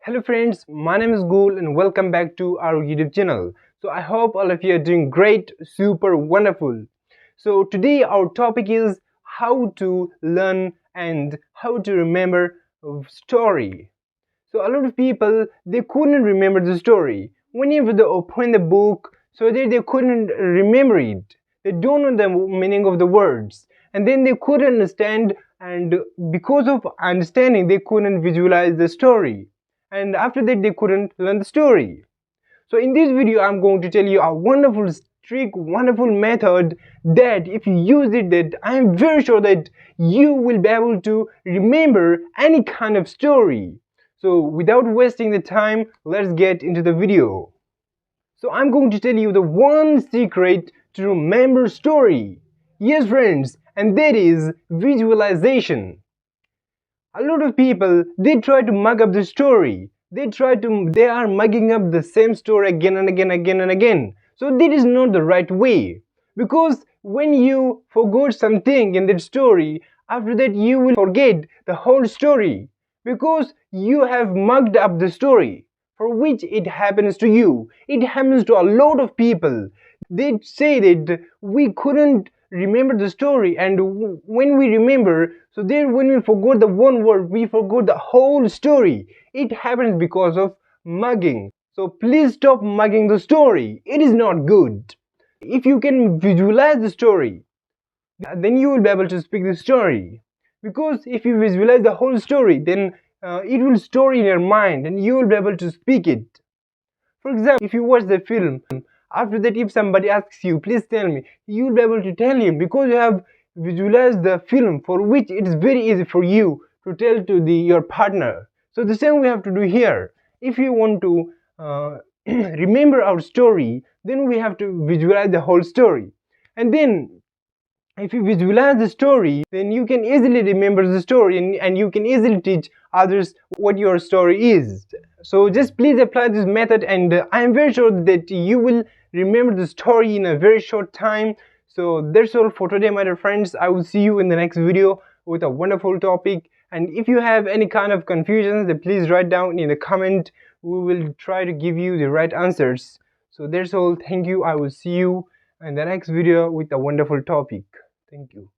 Hello friends, my name is Gul and welcome back to our YouTube channel. So I hope all of you are doing great, super wonderful. So today our topic is how to learn and how to remember a story. So a lot of people, they couldn't remember the story. Whenever they open the book, so they couldn't remember it. They don't know the meaning of the words. And then they couldn't understand, and because of understanding they couldn't visualize the story. And after that they couldn't learn the story. So in this video I'm going to tell you a wonderful trick, wonderful method that if you use it, that I am very sure that you will be able to remember any kind of story. So without wasting the time, let's get into the video. So I'm going to tell you the one secret to remember story. Yes friends, and that is visualization. A lot of people, they try to mug up the story. They are mugging up the same story again and again. So that is not the right way. Because when you forgot something in that story, after that you will forget the whole story. Because you have mugged up the story. For which it happens to you. It happens to a lot of people. They say that we couldn't remember the story, and when we remember, so then when we forgot the one word, we forgot the whole story. It happens because of mugging. So please stop mugging the story. It is not good. If you can visualize the story, then you will be able to speak the story. Because if you visualize the whole story, then it will store in your mind and you will be able to speak it. For example, if you watch the film, after that if somebody asks you, please tell me, you will be able to tell him because you have visualized the film, for which it is very easy for you to tell to your partner. So the same we have to do here. If you want to remember our story, then we have to visualize the whole story. And then if you visualize the story, then you can easily remember the story, and you can easily teach others what your story is. So just please apply this method, and I am very sure that you will remember the story in a very short time. So that's all for today, my dear friends. I will see you in the next video with a wonderful topic. And if you have any kind of confusions, then please write down in the comment. We will try to give you the right answers. So that's all. Thank you. I will see you in the next video with a wonderful topic. Thank you.